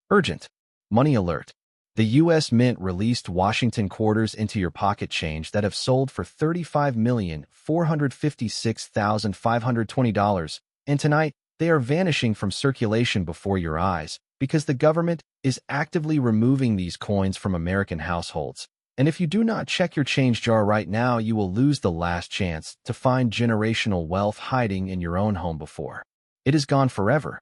Urgent. Money alert. The U.S. Mint released Washington quarters into your pocket change that have sold for $35,456,520, and tonight they are vanishing from circulation before your eyes because the government is actively removing these coins from American households. And if you do not check your change jar right now, you will lose the last chance to find generational wealth hiding in your own home before it is gone forever.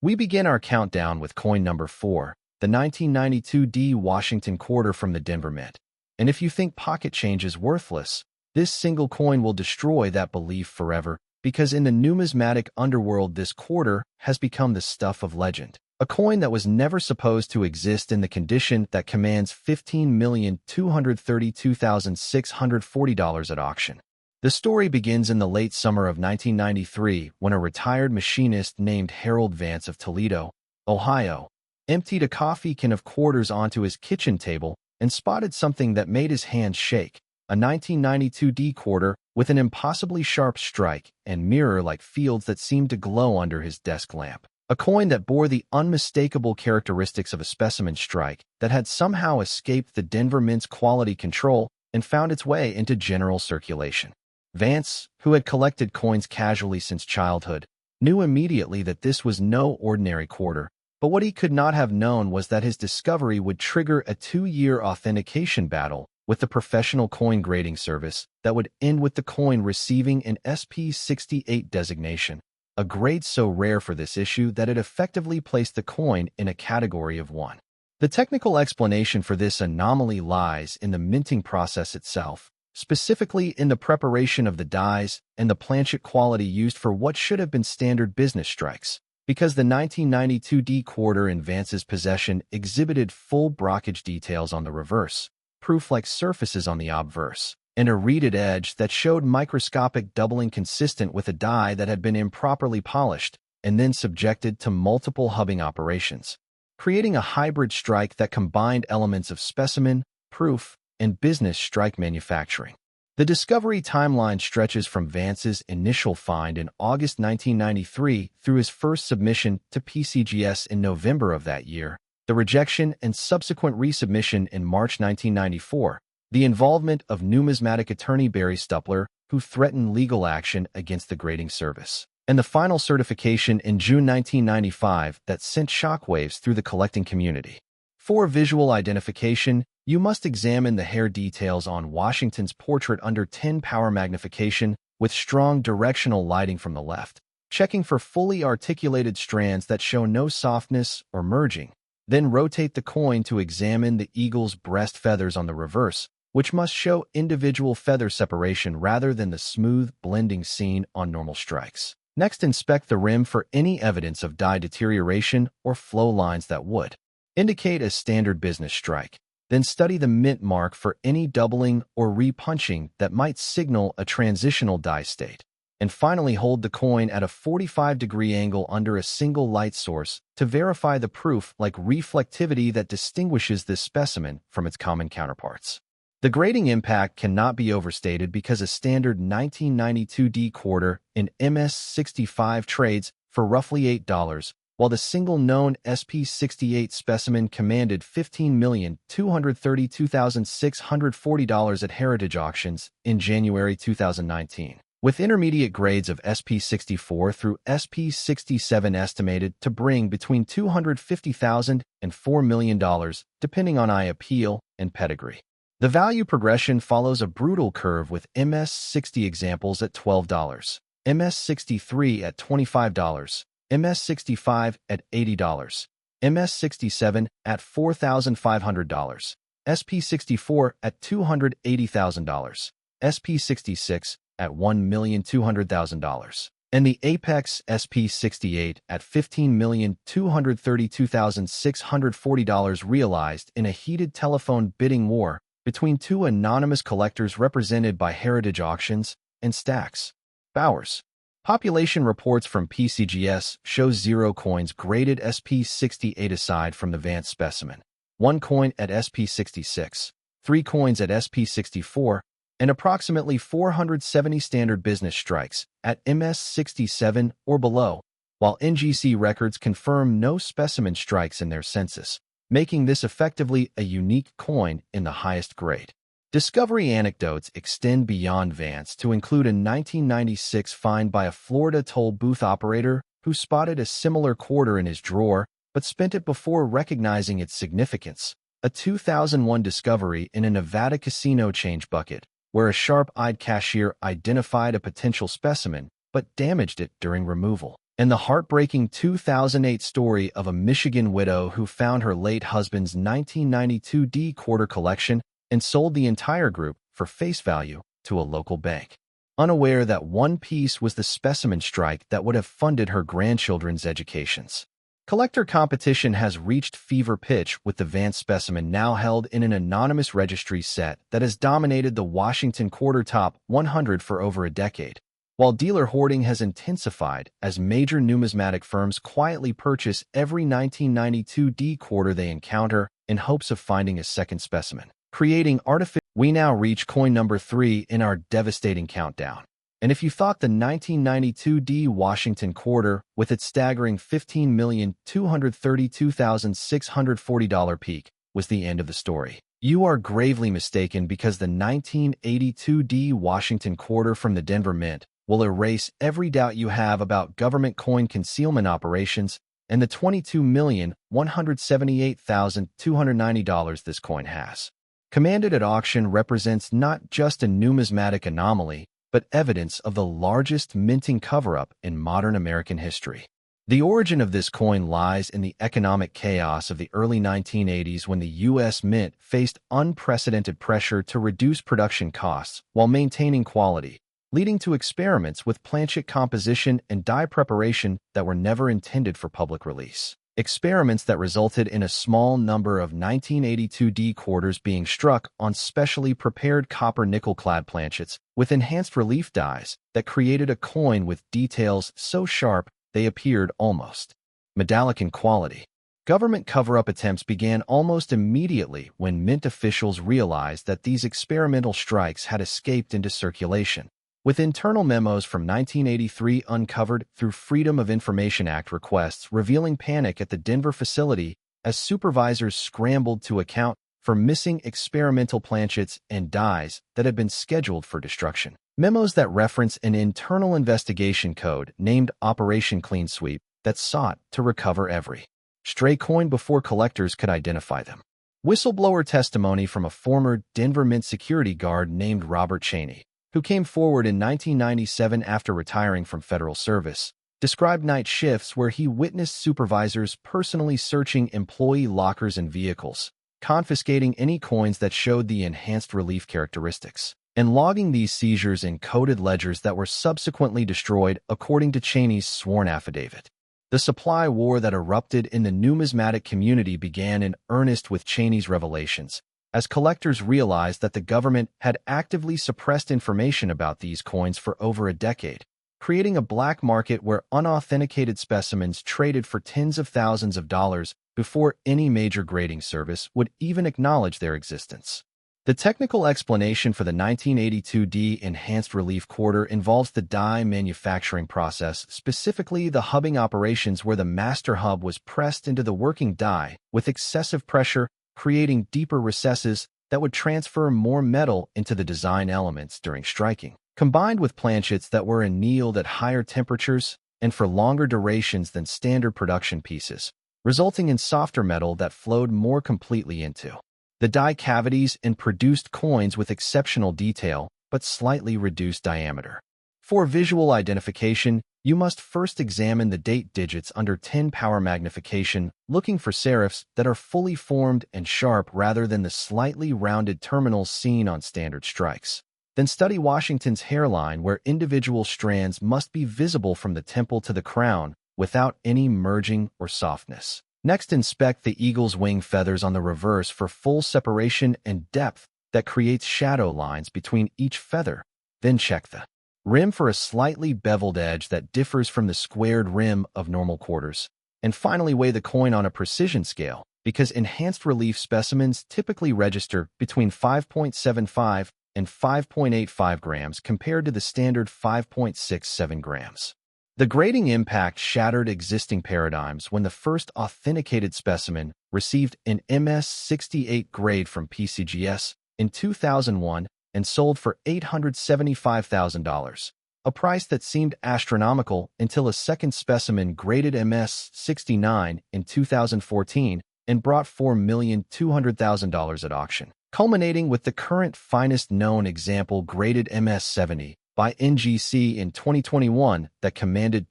We begin our countdown with coin number 4, the 1992 D Washington quarter from the Denver Mint. And if you think pocket change is worthless, this single coin will destroy that belief forever, because in the numismatic underworld this quarter has become the stuff of legend. A coin that was never supposed to exist in the condition that commands $15,232,640 at auction. The story begins in the late summer of 1993 when a retired machinist named Harold Vance of Toledo, Ohio, emptied a coffee can of quarters onto his kitchen table and spotted something that made his hands shake, a 1992 D quarter with an impossibly sharp strike and mirror-like fields that seemed to glow under his desk lamp. A coin that bore the unmistakable characteristics of a specimen strike that had somehow escaped the Denver Mint's quality control and found its way into general circulation. Vance, who had collected coins casually since childhood, knew immediately that this was no ordinary quarter, but what he could not have known was that his discovery would trigger a 2-year authentication battle with the professional coin grading service that would end with the coin receiving an SP68 designation, a grade so rare for this issue that it effectively placed the coin in a category of 1. The technical explanation for this anomaly lies in the minting process itself, specifically in the preparation of the dies and the planchet quality used for what should have been standard business strikes. Because the 1992 D quarter in Vance's possession exhibited full brockage details on the reverse, proof-like surfaces on the obverse, and a reeded edge that showed microscopic doubling consistent with a die that had been improperly polished and then subjected to multiple hubbing operations, creating a hybrid strike that combined elements of specimen, proof, and business strike manufacturing. The discovery timeline stretches from Vance's initial find in August 1993 through his first submission to PCGS in November of that year, the rejection and subsequent resubmission in March 1994, the involvement of numismatic attorney Barry Stupler, who threatened legal action against the grading service, and the final certification in June 1995 that sent shockwaves through the collecting community. For visual identification, you must examine the hair details on Washington's portrait under 10 power magnification with strong directional lighting from the left, checking for fully articulated strands that show no softness or merging. Then rotate the coin to examine the eagle's breast feathers on the reverse, which must show individual feather separation rather than the smooth blending seen on normal strikes. Next, inspect the rim for any evidence of die deterioration or flow lines that would indicate a standard business strike. Then study the mint mark for any doubling or repunching that might signal a transitional die state. And finally, hold the coin at a 45-degree angle under a single light source to verify the proof-like reflectivity that distinguishes this specimen from its common counterparts. The grading impact cannot be overstated because a standard 1992 D quarter in MS65 trades for roughly $8, while the single known SP68 specimen commanded $15,232,640 at heritage auctions in January 2019, with intermediate grades of SP64 through SP67 estimated to bring between $250,000 and $4 million, depending on eye appeal and pedigree. The value progression follows a brutal curve with MS60 examples at $12, MS63 at $25, MS65 at $80, MS67 at $4,500, SP64 at $280,000, SP66 at $1,200,000, and the Apex SP68 at $15,232,640 realized in a heated telephone bidding war between two anonymous collectors represented by Heritage Auctions and Stacks. Bowers. Population reports from PCGS show 0 coins graded SP68 aside from the Vance specimen, 1 coin at SP66, 3 coins at SP64, and approximately 470 standard business strikes at MS67 or below. while NGC records confirm no specimen strikes in their census, making this effectively a unique coin in the highest grade. Discovery anecdotes extend beyond Vance to include a 1996 find by a Florida toll booth operator who spotted a similar quarter in his drawer but spent it before recognizing its significance, a 2001 discovery in a Nevada casino change bucket, where a sharp-eyed cashier identified a potential specimen but damaged it during removal, and the heartbreaking 2008 story of a Michigan widow who found her late husband's 1992 D quarter collection and sold the entire group for face value to a local bank, unaware that one piece was the specimen strike that would have funded her grandchildren's educations. Collector competition has reached fever pitch, with the Vance specimen now held in an anonymous registry set that has dominated the Washington Quarter Top 100 for over a decade, while dealer hoarding has intensified as major numismatic firms quietly purchase every 1992 D quarter they encounter in hopes of finding a second specimen, creating artificial. We now reach coin number 3 in our devastating countdown. And if you thought the 1992 D Washington quarter, with its staggering $15,232,640 peak, was the end of the story, you are gravely mistaken, because the 1982 D Washington quarter from the Denver Mint will erase every doubt you have about government coin concealment operations and the $22,178,290 this coin has commanded at auction represents not just a numismatic anomaly, but evidence of the largest minting cover-up in modern American history. The origin of this coin lies in the economic chaos of the early 1980s, when the U.S. Mint faced unprecedented pressure to reduce production costs while maintaining quality, leading to experiments with planchet composition and die preparation that were never intended for public release. Experiments that resulted in a small number of 1982 D quarters being struck on specially prepared copper-nickel-clad planchets with enhanced relief dies that created a coin with details so sharp they appeared almost metallic in quality. Government cover-up attempts began almost immediately when Mint officials realized that these experimental strikes had escaped into circulation, with internal memos from 1983 uncovered through Freedom of Information Act requests revealing panic at the Denver facility as supervisors scrambled to account for missing experimental planchets and dies that had been scheduled for destruction. Memos that reference an internal investigation code named Operation Clean Sweep that sought to recover every stray coin before collectors could identify them. Whistleblower testimony from a former Denver Mint security guard named Robert Cheney, who came forward in 1997 after retiring from federal service, described night shifts where he witnessed supervisors personally searching employee lockers and vehicles, confiscating any coins that showed the enhanced relief characteristics, and logging these seizures in coded ledgers that were subsequently destroyed, according to Cheney's sworn affidavit. The supply war that erupted in the numismatic community began in earnest with Cheney's revelations, as collectors realized that the government had actively suppressed information about these coins for over a decade, creating a black market where unauthenticated specimens traded for tens of thousands of dollars before any major grading service would even acknowledge their existence. The technical explanation for the 1982 D Enhanced Relief Quarter involves the die manufacturing process, specifically the hubbing operations, where the master hub was pressed into the working die with excessive pressure, creating deeper recesses that would transfer more metal into the design elements during striking, combined with planchets that were annealed at higher temperatures and for longer durations than standard production pieces, resulting in softer metal that flowed more completely into the die cavities and produced coins with exceptional detail but slightly reduced diameter. For visual identification, you must first examine the date digits under 10 power magnification, looking for serifs that are fully formed and sharp rather than the slightly rounded terminals seen on standard strikes. Then study Washington's hairline, where individual strands must be visible from the temple to the crown without any merging or softness. Next, inspect the eagle's wing feathers on the reverse for full separation and depth that creates shadow lines between each feather. Then check the rim for a slightly beveled edge that differs from the squared rim of normal quarters. And finally, weigh the coin on a precision scale, because enhanced relief specimens typically register between 5.75 and 5.85 grams compared to the standard 5.67 grams. The grading impact shattered existing paradigms when the first authenticated specimen received an MS-68 grade from PCGS in 2001 and sold for $875,000, a price that seemed astronomical until a second specimen graded MS-69 in 2014 and brought $4,200,000 at auction, culminating with the current finest known example graded MS-70 by NGC in 2021 that commanded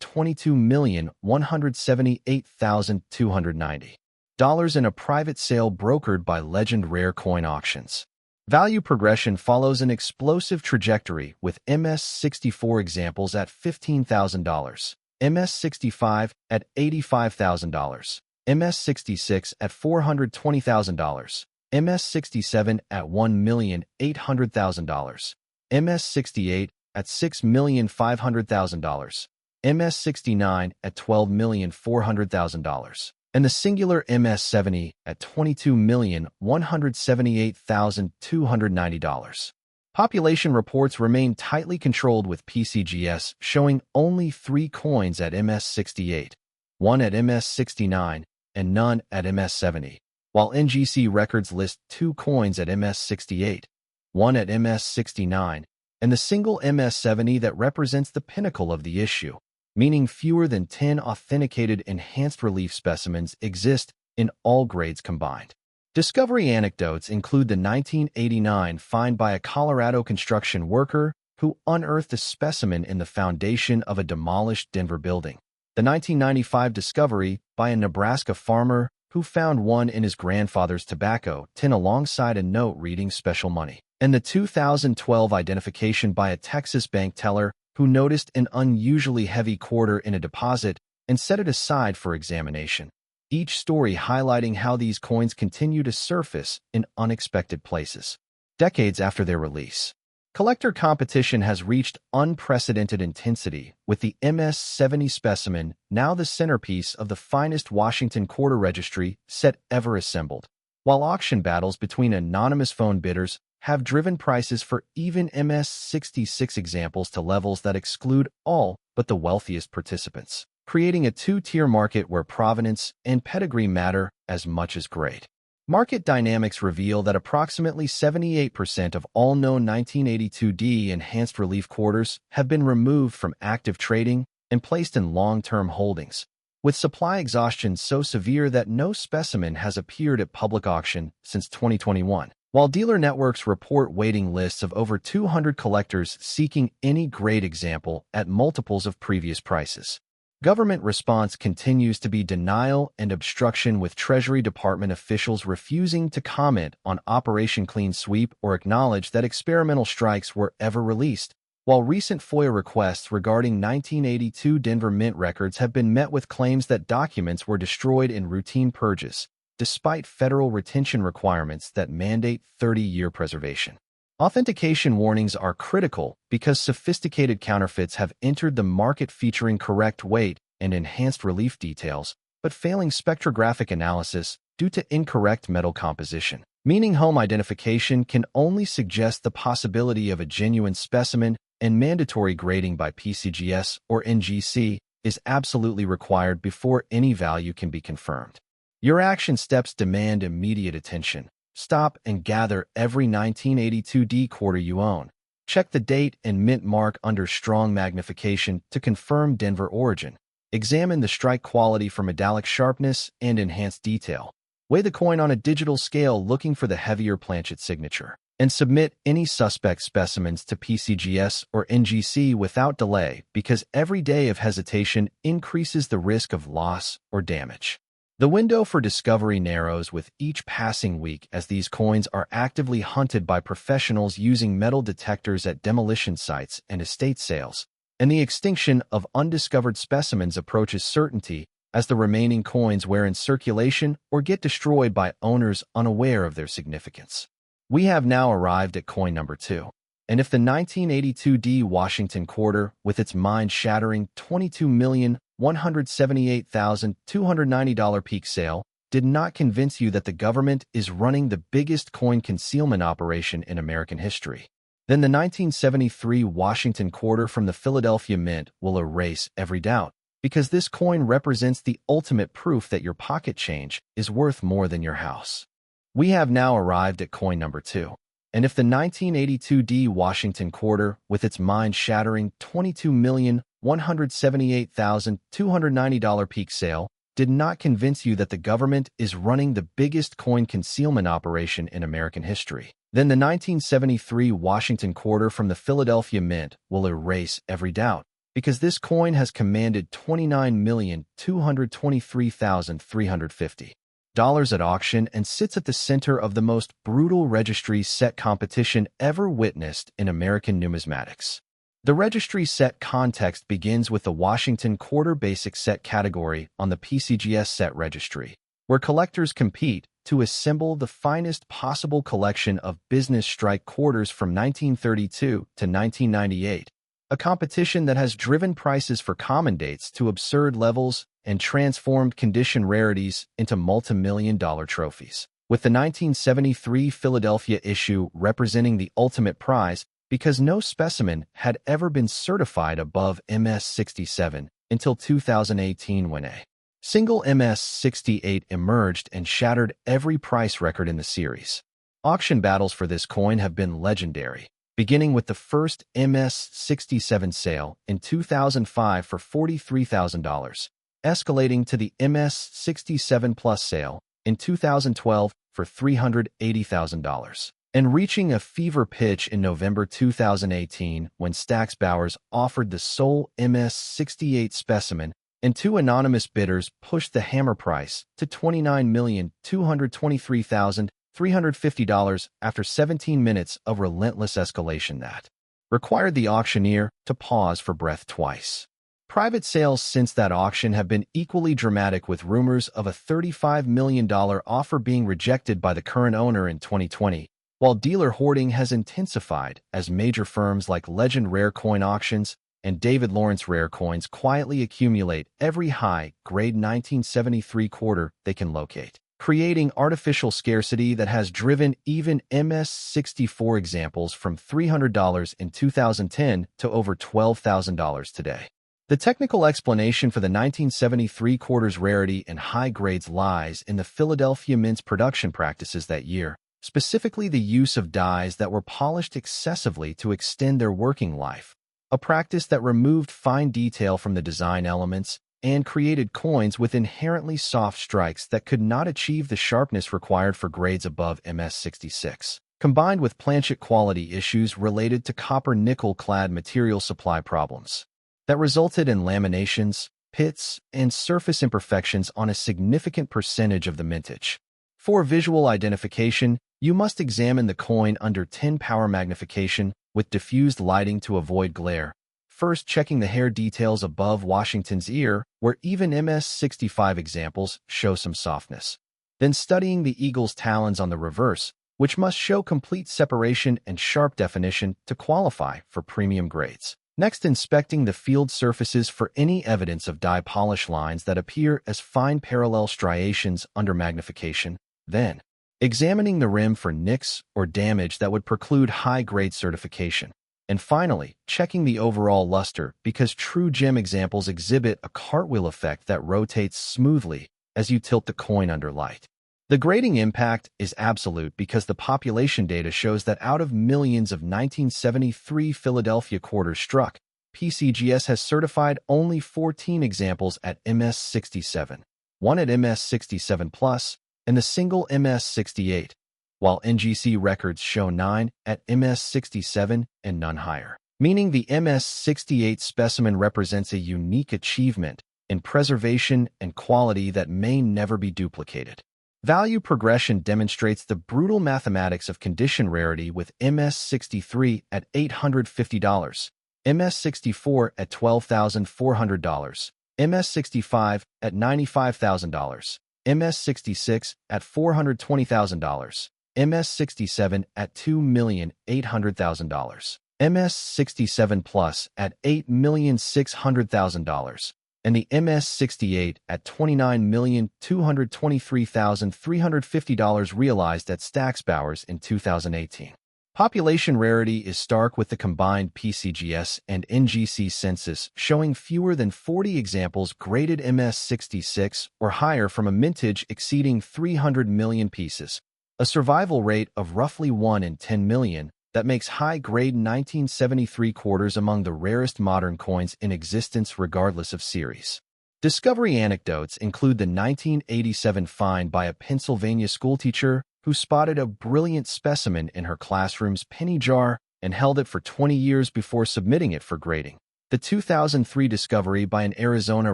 $22,178,290 in a private sale brokered by Legend Rare Coin Auctions. Value progression follows an explosive trajectory, with MS-64 examples at $15,000, MS-65 at $85,000, MS-66 at $420,000, MS-67 at $1,800,000, MS-68 at $6,500,000, MS-69 at $12,400,000, and the singular MS-70 at $22,178,290. Population reports remain tightly controlled, with PCGS showing only 3 coins at MS-68, 1 at MS-69, and none at MS-70, while NGC records list 2 coins at MS-68, 1 at MS-69, and the single MS-70 that represents the pinnacle of the issue, meaning fewer than 10 authenticated enhanced relief specimens exist in all grades combined. Discovery anecdotes include the 1989 find by a Colorado construction worker who unearthed a specimen in the foundation of a demolished Denver building, the 1995 discovery by a Nebraska farmer who found one in his grandfather's tobacco tin alongside a note reading "Special Money," and the 2012 identification by a Texas bank teller who noticed an unusually heavy quarter in a deposit and set it aside for examination, each story highlighting how these coins continue to surface in unexpected places, decades after their release. Collector competition has reached unprecedented intensity, with the MS-70 specimen now the centerpiece of the finest Washington quarter registry set ever assembled, while auction battles between anonymous phone bidders have driven prices for even MS-66 examples to levels that exclude all but the wealthiest participants, creating a two-tier market where provenance and pedigree matter as much as grade. Market dynamics reveal that approximately 78% of all known 1982D enhanced relief quarters have been removed from active trading and placed in long-term holdings, with supply exhaustion so severe that no specimen has appeared at public auction since 2021. While dealer networks report waiting lists of over 200 collectors seeking any grade example at multiples of previous prices, government response continues to be denial and obstruction, with Treasury Department officials refusing to comment on Operation Clean Sweep or acknowledge that experimental strikes were ever released, while recent FOIA requests regarding 1982 Denver Mint records have been met with claims that documents were destroyed in routine purges, despite federal retention requirements that mandate 30-year preservation. Authentication warnings are critical because sophisticated counterfeits have entered the market featuring correct weight and enhanced relief details, but failing spectrographic analysis due to incorrect metal composition, meaning home identification can only suggest the possibility of a genuine specimen, and mandatory grading by PCGS or NGC is absolutely required before any value can be confirmed. Your action steps demand immediate attention. Stop and gather every 1982D quarter you own. Check the date and mint mark under strong magnification to confirm Denver origin. Examine the strike quality for metallic sharpness and enhanced detail. Weigh the coin on a digital scale looking for the heavier planchet signature. And submit any suspect specimens to PCGS or NGC without delay, because every day of hesitation increases the risk of loss or damage. The window for discovery narrows with each passing week as these coins are actively hunted by professionals using metal detectors at demolition sites and estate sales, and the extinction of undiscovered specimens approaches certainty as the remaining coins wear in circulation or get destroyed by owners unaware of their significance. We have now arrived at coin number 2. And if the 1982D Washington quarter, with its mind-shattering $22,178,290 peak sale, did not convince you that the government is running the biggest coin concealment operation in American history, Then the 1973 Washington quarter from the Philadelphia Mint will erase every doubt, because this coin represents the ultimate proof that your pocket change is worth more than your house. We have now arrived at coin number 2. And if the 1982 Washington quarter, with its mind-shattering $22,178,290 peak sale, did not convince you that the government is running the biggest coin concealment operation in American history, then the 1973 Washington quarter from the Philadelphia Mint will erase every doubt, because this coin has commanded $29,223,350 at auction and sits at the center of the most brutal registry set competition ever witnessed in American numismatics. The registry set context begins with the Washington Quarter Basic Set category on the PCGS set registry, where collectors compete to assemble the finest possible collection of business strike quarters from 1932 to 1998, a competition that has driven prices for common dates to absurd levels and transformed condition rarities into multi-million-dollar trophies, with the 1973 Philadelphia issue representing the ultimate prize because no specimen had ever been certified above MS-67 until 2018 when a single MS-68 emerged and shattered every price record in the series. Auction battles for this coin have been legendary, beginning with the first MS-67 sale in 2005 for $43,000, escalating to the MS-67 Plus sale in 2012 for $380,000, and reaching a fever pitch in November 2018 when Stack's Bowers offered the sole MS-68 specimen, and two anonymous bidders pushed the hammer price to $29,223,350 after 17 minutes of relentless escalation that required the auctioneer to pause for breath twice. Private sales since that auction have been equally dramatic, with rumors of a $35 million offer being rejected by the current owner in 2020, while dealer hoarding has intensified as major firms like Legend Rare Coin Auctions and David Lawrence Rare Coins quietly accumulate every high-grade 1973 quarter they can locate, creating artificial scarcity that has driven even MS-64 examples from $300 in 2010 to over $12,000 today. The technical explanation for the 1973 quarter's rarity and high grades lies in the Philadelphia Mint's production practices that year, specifically the use of dies that were polished excessively to extend their working life, a practice that removed fine detail from the design elements and created coins with inherently soft strikes that could not achieve the sharpness required for grades above MS-66, combined with planchet quality issues related to copper-nickel-clad material supply problems that resulted in laminations, pits, and surface imperfections on a significant percentage of the mintage. For visual identification, you must examine the coin under 10-power magnification with diffused lighting to avoid glare, first checking the hair details above Washington's ear, where even MS-65 examples show some softness, then studying the eagle's talons on the reverse, which must show complete separation and sharp definition to qualify for premium grades. Next, inspecting the field surfaces for any evidence of die polish lines that appear as fine parallel striations under magnification. Then, examining the rim for nicks or damage that would preclude high-grade certification. And finally, checking the overall luster, because true gem examples exhibit a cartwheel effect that rotates smoothly as you tilt the coin under light. The grading impact is absolute because the population data shows that out of millions of 1973 Philadelphia quarters struck, PCGS has certified only 14 examples at MS-67, one at MS-67 Plus, and the single MS-68, while NGC records show 9 at MS-67 and none higher, meaning the MS-68 specimen represents a unique achievement in preservation and quality that may never be duplicated. Value progression demonstrates the brutal mathematics of condition rarity, with MS-63 at $850, MS-64 at $12,400, MS-65 at $95,000, MS-66 at $420,000, MS-67 at $2,800,000, MS-67 Plus at $8,600,000, and the MS-68 at $29,223,350 realized at Stack's Bowers in 2018. Population rarity is stark with the combined PCGS and NGC census showing fewer than 40 examples graded MS66 or higher from a mintage exceeding 300 million pieces, a survival rate of roughly 1 in 10 million that makes high-grade 1973 quarters among the rarest modern coins in existence regardless of series. Discovery anecdotes include the 1987 find by a Pennsylvania schoolteacher who spotted a brilliant specimen in her classroom's penny jar and held it for 20 years before submitting it for grading. The 2003 discovery by an Arizona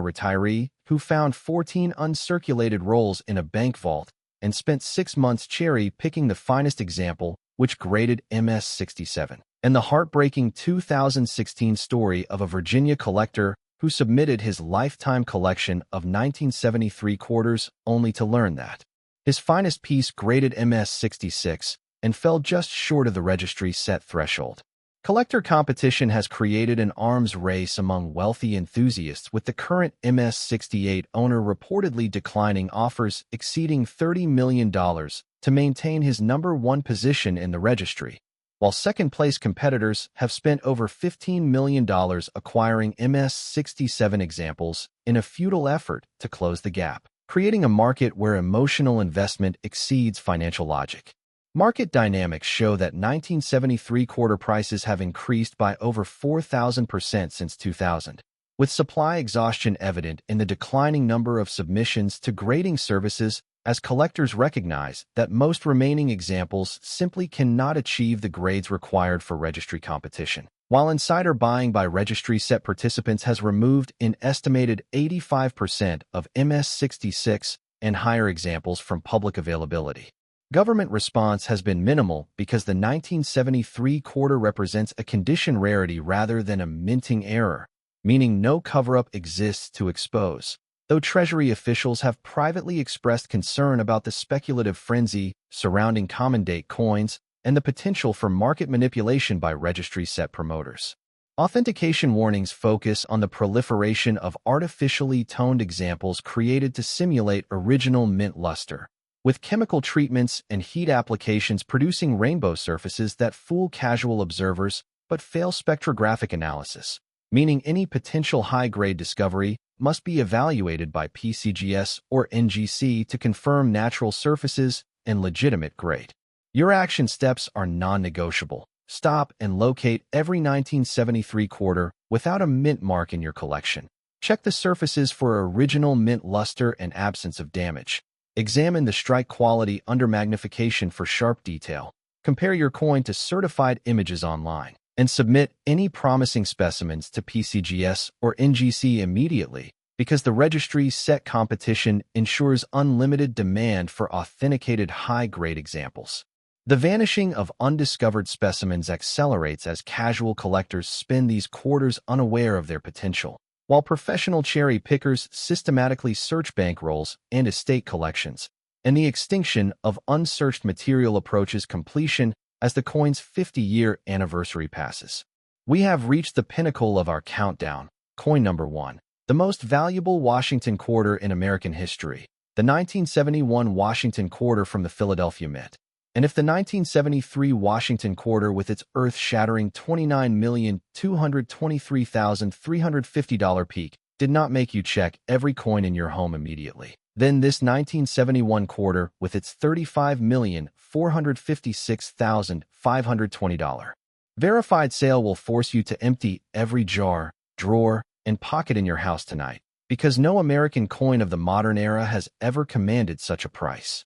retiree who found 14 uncirculated rolls in a bank vault and spent 6 months cherry-picking the finest example, which graded MS67. And the heartbreaking 2016 story of a Virginia collector who submitted his lifetime collection of 1973 quarters only to learn that his finest piece graded MS66 and fell just short of the registry set threshold. Collector competition has created an arms race among wealthy enthusiasts, with the current MS68 owner reportedly declining offers exceeding $30 million to maintain his #1 position in the registry, while second-place competitors have spent over $15 million acquiring MS67 examples in a futile effort to close the gap, creating a market where emotional investment exceeds financial logic. Market dynamics show that 1973 quarter prices have increased by over 4,000% since 2000, with supply exhaustion evident in the declining number of submissions to grading services as collectors recognize that most remaining examples simply cannot achieve the grades required for registry competition. While insider buying by registry set participants has removed an estimated 85% of MS66 and higher examples from public availability, government response has been minimal because the 1973 quarter represents a condition rarity rather than a minting error, meaning no cover-up exists to expose. Though Treasury officials have privately expressed concern about the speculative frenzy surrounding common date coins and the potential for market manipulation by registry set promoters. Authentication warnings focus on the proliferation of artificially toned examples created to simulate original mint luster, with chemical treatments and heat applications producing rainbow surfaces that fool casual observers but fail spectrographic analysis, meaning any potential high-grade discovery must be evaluated by PCGS or NGC to confirm natural surfaces and legitimate grade. Your action steps are non-negotiable. Stop and locate every 1973 quarter without a mint mark in your collection. Check the surfaces for original mint luster and absence of damage. Examine the strike quality under magnification for sharp detail. Compare your coin to certified images online, and submit any promising specimens to PCGS or NGC immediately, because the registry's set competition ensures unlimited demand for authenticated high-grade examples. The vanishing of undiscovered specimens accelerates as casual collectors spend these quarters unaware of their potential, while professional cherry pickers systematically search bankrolls and estate collections, and the extinction of unsearched material approaches completion as the coin's 50-year anniversary passes. We have reached the pinnacle of our countdown. Coin number 1. The most valuable Washington quarter in American history. The 1971 Washington quarter from the Philadelphia Mint. And if the 1973 Washington quarter with its earth-shattering $29,223,350 peak did not make you check every coin in your home immediately, then this 1971 quarter with its $35,456,520 verified sale will force you to empty every jar, drawer, and pocket in your house tonight, because no American coin of the modern era has ever commanded such a price.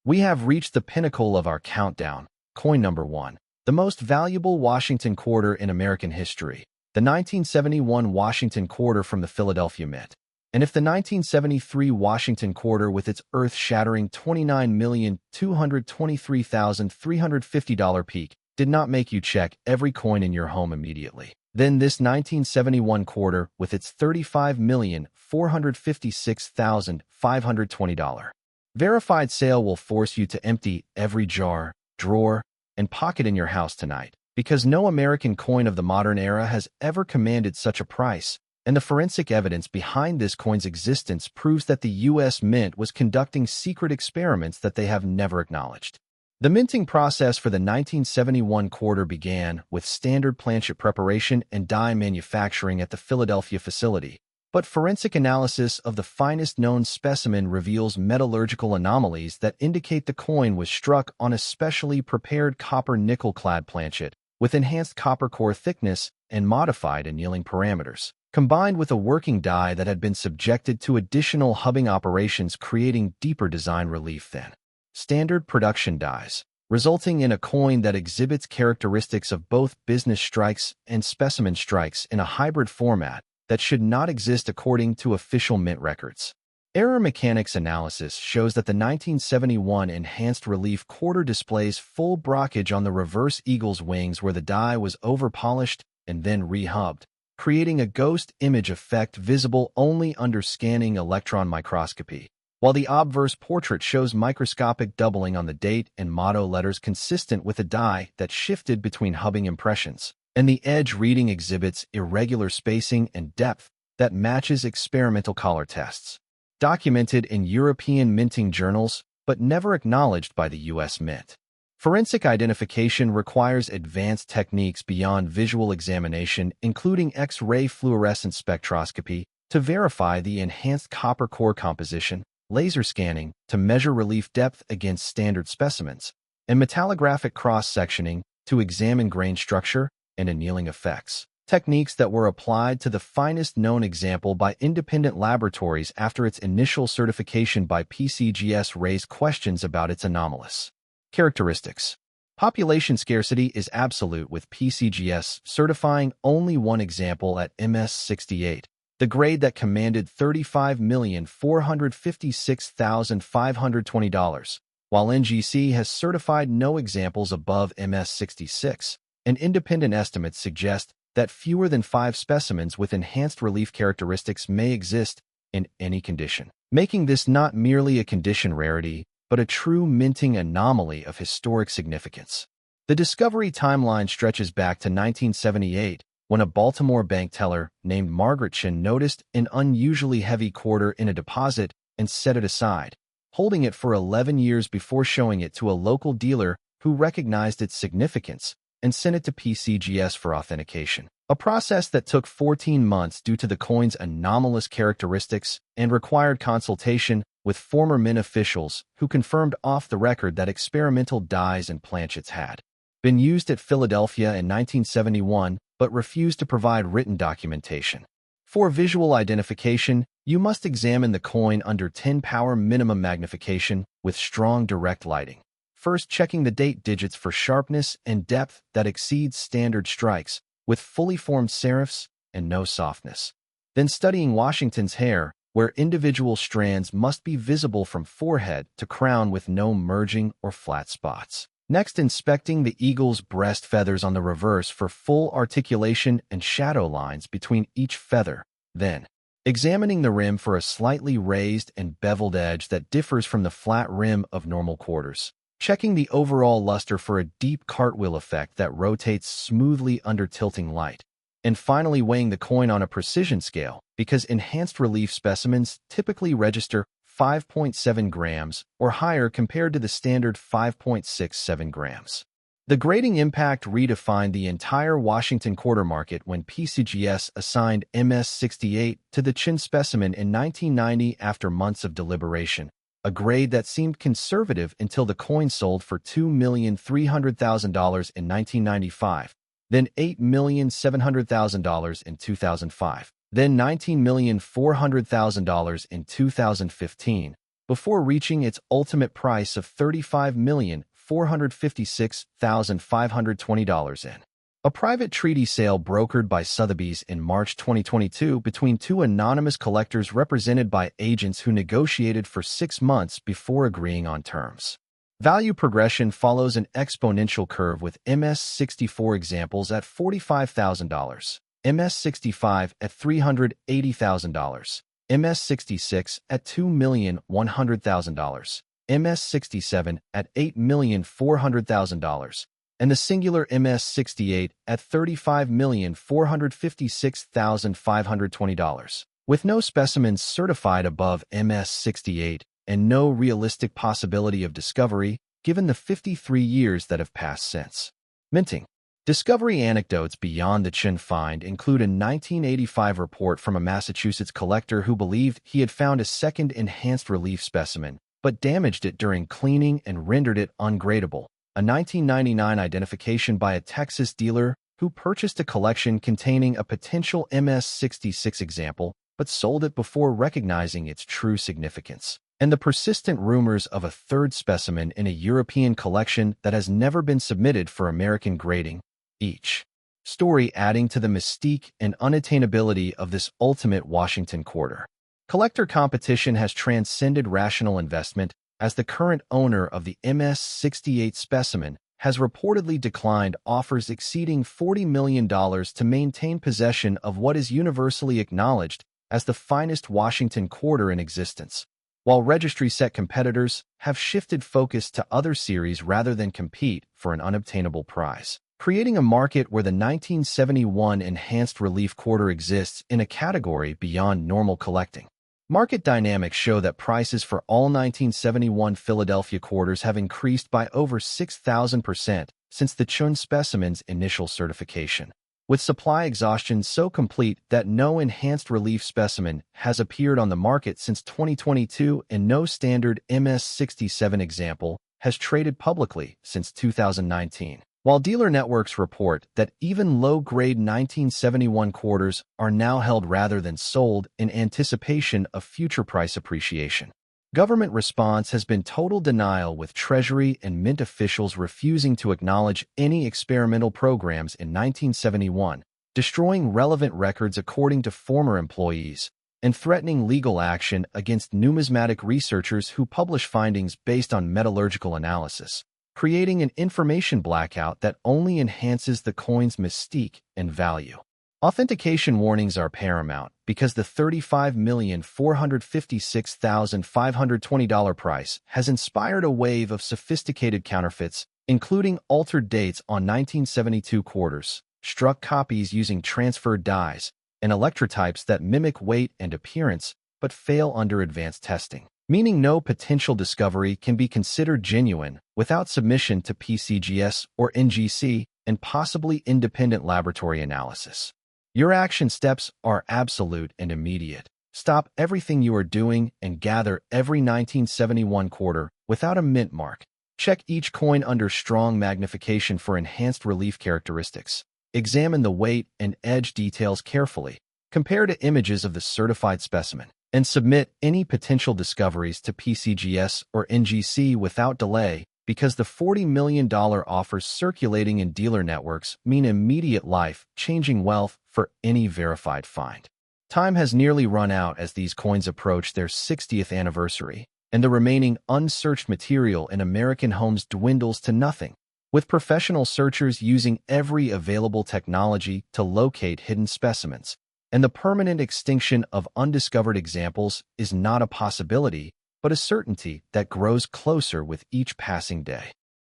We have reached the pinnacle of our countdown. Coin number 1. The most valuable Washington quarter in American history. The 1971 Washington quarter from the Philadelphia Mint. And if the 1973 Washington quarter with its earth-shattering $29,223,350 peak did not make you check every coin in your home immediately, then this 1971 quarter with its $35,456,520 verified sale will force you to empty every jar, drawer, and pocket in your house tonight, because no American coin of the modern era has ever commanded such a price, and the forensic evidence behind this coin's existence proves that the U.S. Mint was conducting secret experiments that they have never acknowledged. The minting process for the 1971 quarter began with standard planchet preparation and die manufacturing at the Philadelphia facility. But forensic analysis of the finest known specimen reveals metallurgical anomalies that indicate the coin was struck on a specially prepared copper nickel-clad planchet with enhanced copper core thickness and modified annealing parameters, combined with a working die that had been subjected to additional hubbing operations creating deeper design relief than standard production dies, resulting in a coin that exhibits characteristics of both business strikes and specimen strikes in a hybrid format that should not exist according to official mint records. Error mechanics analysis shows that the 1971 enhanced relief quarter displays full brockage on the reverse eagle's wings where the die was over-polished and then rehubbed, creating a ghost image effect visible only under scanning electron microscopy, while the obverse portrait shows microscopic doubling on the date and motto letters consistent with a die that shifted between hubbing impressions, and the edge reading exhibits irregular spacing and depth that matches experimental collar tests, documented in European minting journals but never acknowledged by the U.S. Mint. Forensic identification requires advanced techniques beyond visual examination, including X-ray fluorescent spectroscopy, to verify the enhanced copper core composition, laser scanning to measure relief depth against standard specimens, and metallographic cross-sectioning to examine grain structure and annealing effects, techniques that were applied to the finest known example by independent laboratories after its initial certification by PCGS raised questions about its anomalous characteristics. Population scarcity is absolute, with PCGS certifying only one example at MS68, the grade that commanded $35,456,520, while NGC has certified no examples above MS66, and independent estimates suggest that fewer than 5 specimens with enhanced relief characteristics may exist in any condition, making this not merely a condition rarity, but a true minting anomaly of historic significance. The discovery timeline stretches back to 1978, when a Baltimore bank teller named Margaret Chin noticed an unusually heavy quarter in a deposit and set it aside, holding it for 11 years before showing it to a local dealer who recognized its significance and sent it to PCGS for authentication, a process that took 14 months due to the coin's anomalous characteristics and required consultation with former Mint officials who confirmed off the record that experimental dies and planchets had been used at Philadelphia in 1971 but refused to provide written documentation. For visual identification, you must examine the coin under 10-power minimum magnification with strong direct lighting, first checking the date digits for sharpness and depth that exceeds standard strikes, with fully formed serifs and no softness. Then studying Washington's hair, where individual strands must be visible from forehead to crown with no merging or flat spots. Next, inspecting the eagle's breast feathers on the reverse for full articulation and shadow lines between each feather. Then, examining the rim for a slightly raised and beveled edge that differs from the flat rim of normal quarters. Checking the overall luster for a deep cartwheel effect that rotates smoothly under tilting light. And finally weighing the coin on a precision scale, because enhanced relief specimens typically register 5.7 grams or higher compared to the standard 5.67 grams. The grading impact redefined the entire Washington quarter market when PCGS assigned MS68 to the Chin specimen in 1990 after months of deliberation, a grade that seemed conservative until the coin sold for $2,300,000 in 1995, then $8,700,000 in 2005. Then $19,400,000 in 2015, before reaching its ultimate price of $35,456,520 in a private treaty sale brokered by Sotheby's in March 2022 between two anonymous collectors represented by agents who negotiated for 6 months before agreeing on terms. Value progression follows an exponential curve, with MS64 examples at $45,000. MS65 at $380,000, MS66 at $2,100,000, MS67 at $8,400,000, and the singular MS68 at $35,456,520. With no specimens certified above MS68 and no realistic possibility of discovery, given the 53 years that have passed since. Minting. Discovery anecdotes beyond the Chen find include a 1985 report from a Massachusetts collector who believed he had found a second enhanced relief specimen, but damaged it during cleaning and rendered it ungradable. A 1999 identification by a Texas dealer who purchased a collection containing a potential MS-66 example, but sold it before recognizing its true significance. And the persistent rumors of a third specimen in a European collection that has never been submitted for American grading, each story adding to the mystique and unattainability of this ultimate Washington quarter. Collector competition has transcended rational investment, as the current owner of the MS-68 specimen has reportedly declined offers exceeding $40 million to maintain possession of what is universally acknowledged as the finest Washington quarter in existence, while registry set competitors have shifted focus to other series rather than compete for an unobtainable prize, creating a market where the 1971 enhanced relief quarter exists in a category beyond normal collecting. Market dynamics show that prices for all 1971 Philadelphia quarters have increased by over 6,000% since the Chun specimen's initial certification, with supply exhaustion so complete that no enhanced relief specimen has appeared on the market since 2022 and no standard MS-67 example has traded publicly since 2019. While dealer networks report that even low-grade 1971 quarters are now held rather than sold in anticipation of future price appreciation, government response has been total denial, with Treasury and Mint officials refusing to acknowledge any experimental programs in 1971, destroying relevant records according to former employees, and threatening legal action against numismatic researchers who publish findings based on metallurgical analysis, creating an information blackout that only enhances the coin's mystique and value. Authentication warnings are paramount because the $35,456,520 price has inspired a wave of sophisticated counterfeits, including altered dates on 1972 quarters, struck copies using transferred dies, and electrotypes that mimic weight and appearance but fail under advanced testing, meaning no potential discovery can be considered genuine without submission to PCGS or NGC and possibly independent laboratory analysis. Your action steps are absolute and immediate. Stop everything you are doing and gather every 1971 quarter without a mint mark. Check each coin under strong magnification for enhanced relief characteristics. Examine the weight and edge details carefully. Compare to images of the certified specimen, and submit any potential discoveries to PCGS or NGC without delay, because the $40 million offers circulating in dealer networks mean immediate life-changing wealth for any verified find. Time has nearly run out as these coins approach their 60th anniversary, and the remaining unsearched material in American homes dwindles to nothing, with professional searchers using every available technology to locate hidden specimens. And the permanent extinction of undiscovered examples is not a possibility, but a certainty that grows closer with each passing day.